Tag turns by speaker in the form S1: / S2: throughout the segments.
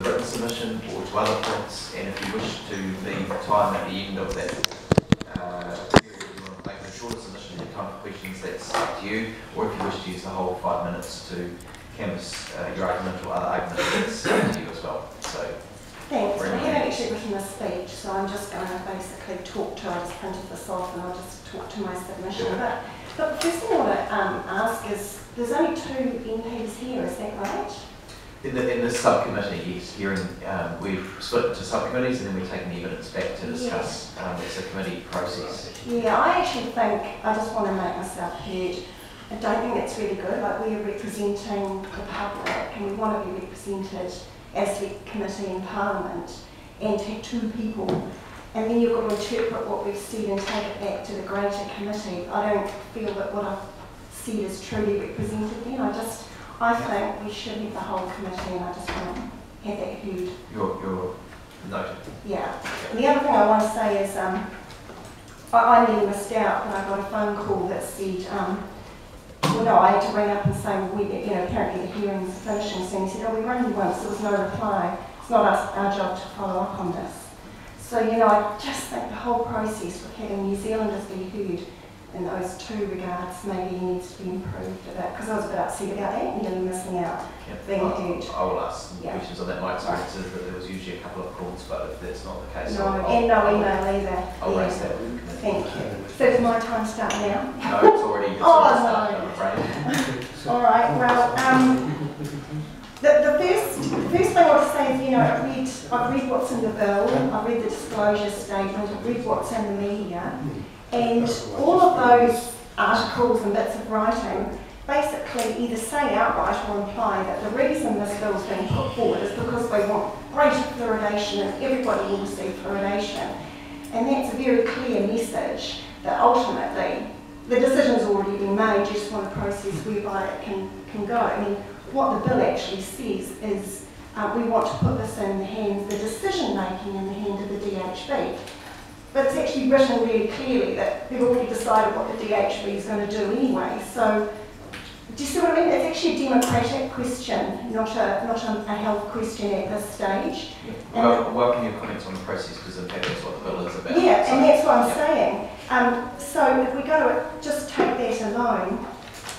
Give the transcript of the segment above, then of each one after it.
S1: written submission or to other points, and if you wish to leave time at the end of that period, you want to make a shorter submission, you have time for questions, that's up to you, or if you wish to use the whole 5 minutes to canvass your argument or other argument, that's up to you as well. So,
S2: thanks. I haven't actually written a speech, so I'm just going to basically talk to, I just printed this off and I'll just talk to my submission.
S1: Sure.
S2: But the first thing I want to ask is, there's only 2 MPs here, is that right?
S1: In the subcommittee, yes, hearing, we've split into subcommittees and then we're taking the evidence back to discuss. It's a committee process.
S2: Yeah, I actually think, I just want to make myself heard. I don't think it's really good. Like, we are representing the public and we want to be represented as the committee in Parliament, and to have 2 people, and then you've got to interpret what we've said and take it back to the greater committee. I don't feel that what I've said is truly represented then. I think we should have the whole committee, and I just want to have that heard.
S1: You're noted.
S2: Yeah. And the other thing I want to say is, I nearly missed out, but I got a phone call that said, well, no, I had to ring up and say, well, apparently the hearing's finishing soon. He said, oh, we rang you once, there was no reply. It's not our job to follow up on this. So, I just think the whole process with having New Zealanders be heard in those 2 regards maybe needs to be improved a bit, because I was a bit upset about that, nearly missing out being heard.
S1: I will ask some questions on that. My experience is that there was usually a couple of calls, but if that's not the case,
S2: no email either.
S1: I'll raise that with the committee.
S2: Thank you. So does my time start now?
S1: No, it's already started, I'm afraid.
S2: All right, well, the first thing I want to say is, I've read what's in the bill, I've read the disclosure statement, I've read what's in the media, and all of those articles and bits of writing basically either say outright or imply that the reason this bill's being put forward is because they want greater fluoridation and everybody will receive fluoridation. And that's a very clear message that ultimately the decision's already been made, you just want a process whereby it can go. I mean, what the bill actually says is we want to put this in the hands, the decision making in the hand of the DHB. But it's actually written really clearly that they've already decided what the DHB is going to do anyway. So, do you see what I mean? It's actually a democratic question, not a health question at this stage.
S1: Well, welcome your comments on the process, because in fact that's what the bill is about.
S2: Yeah, so, and that's what I'm saying. So if we're going to just take that alone,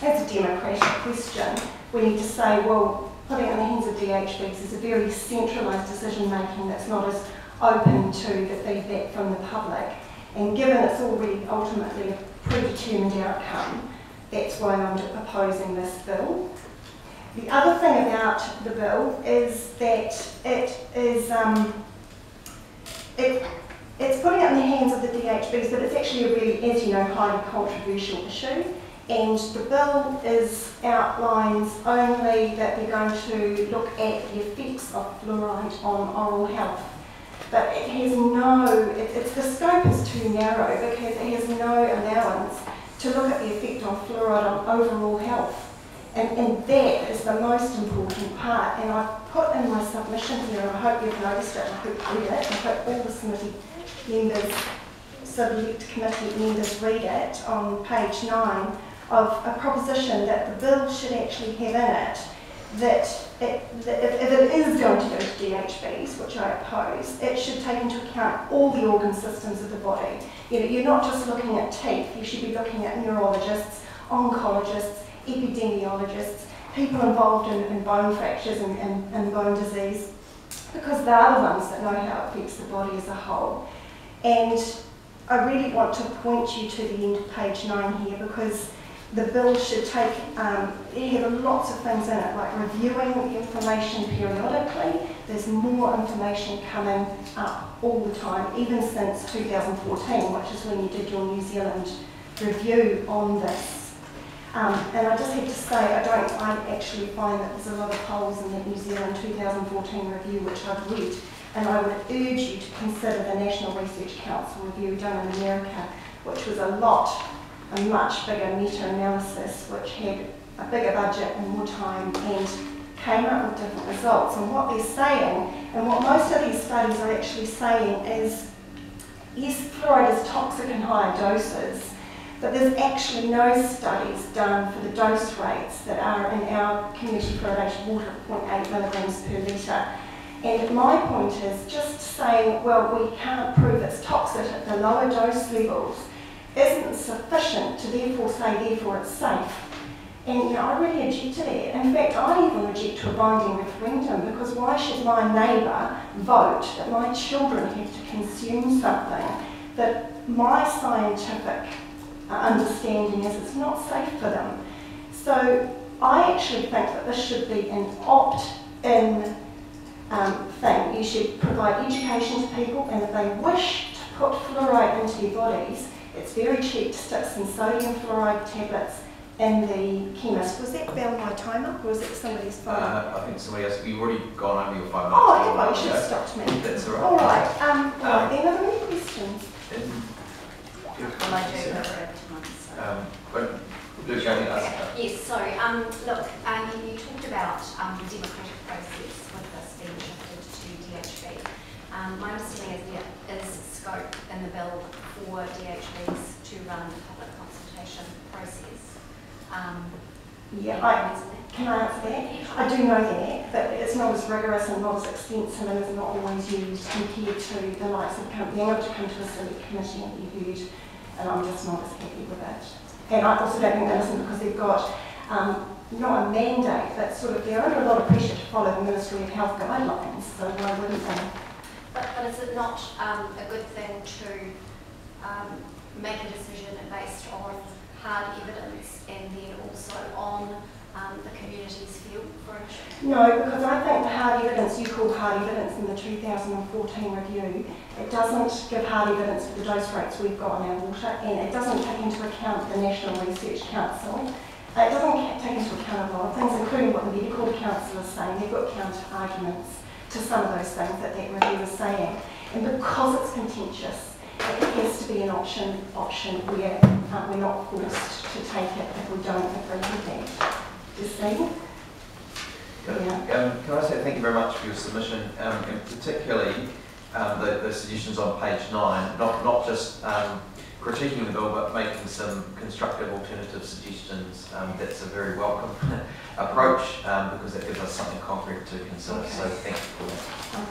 S2: as a democratic question, we need to say, well, putting it in the hands of DHBs is a very centralised decision making that's not as open to the feedback from the public. And given it's already ultimately a predetermined outcome, that's why I'm opposing this bill. The other thing about the bill is that it's putting it in the hands of the DHBs, but it's actually a really, as you know, highly controversial issue. And the bill outlines only that they're going to look at the effects of fluoride on oral health. But it has the scope is too narrow because it has no allowance to look at the effect on fluoride on overall health. And that is the most important part. And I've put in my submission here, and I hope you've noticed it, I hope you read it, I hope all the committee members, select committee members read it on page 9 of a proposition that the bill should actually have in it that if it is going to go to DHBs, which I oppose, it should take into account all the organ systems of the body. You're not just looking at teeth, you should be looking at neurologists, oncologists, epidemiologists, people involved in bone fractures and bone disease, because they're the ones that know how it affects the body as a whole. And I really want to point you to the end of page 9 here, because the bill should have lots of things in it, like reviewing the information periodically. There's more information coming up all the time, even since 2014, which is when you did your New Zealand review on this. And I just have to say, I actually find that there's a lot of holes in the New Zealand 2014 review, which I've read, and I would urge you to consider the National Research Council review done in America, which was a much bigger meta-analysis, which had a bigger budget and more time and came up with different results. And what they're saying, and what most of these studies are actually saying is, yes, fluoride is toxic in higher doses, but there's actually no studies done for the dose rates that are in our community fluoridated water of 0.8 milligrams per litre. And my point is just saying, well, we can't prove it's toxic at the lower dose levels isn't sufficient to therefore say, therefore it's safe. And I really object to that. In fact, I even object to a binding referendum, because why should my neighbour vote that my children have to consume something that my scientific understanding is it's not safe for them? So I actually think that this should be an opt-in thing. You should provide education to people, and if they wish to put fluoride into their bodies, it's very cheap to stick some sodium fluoride tablets in the chemist. Was that Bell my timer, or was it somebody's phone?
S1: I think somebody else. You've already gone over your 5 minutes.
S2: Oh, have I? You should have stopped me.
S1: That's all right.
S2: All right. Right then, are there any questions?
S3: Well, I do have
S1: Luke, I think
S3: Yes, sorry. Look, you talked about the democratic process with this being shifted to DHB. My understanding is there is scope in the bill for DHBs to run a public consultation process.
S2: Yeah, can I answer that? I do know that, but it's not as rigorous and not as extensive, and is not always used compared to the likes of being able to come to a select committee and be heard, and I'm just not as happy with it. And I also don't think that isn't because they've got not a mandate, but sort of they're under a lot of pressure to follow the Ministry of Health guidelines, so why wouldn't they?
S3: But is it not a good thing to make a decision based on hard evidence and then also on the community's feel for it?
S2: No, because I think the hard evidence you call hard evidence in the 2014 review, it doesn't give hard evidence for the dose rates we've got in our water, and it doesn't take into account the National Research Council. It doesn't take into account a lot of things, including what the Medical Council is saying. They've got counter-arguments to some of those things that review is saying. And because it's contentious, it has to be an option where we're not forced to take it if we don't agree with that. Just saying.
S1: Can I say thank you very much for your submission, and particularly the suggestions on page 9, not just critiquing the bill, but making some constructive alternative suggestions. That's a very welcome approach, because it gives us something concrete to consider.
S2: Okay.
S1: So thank you for that.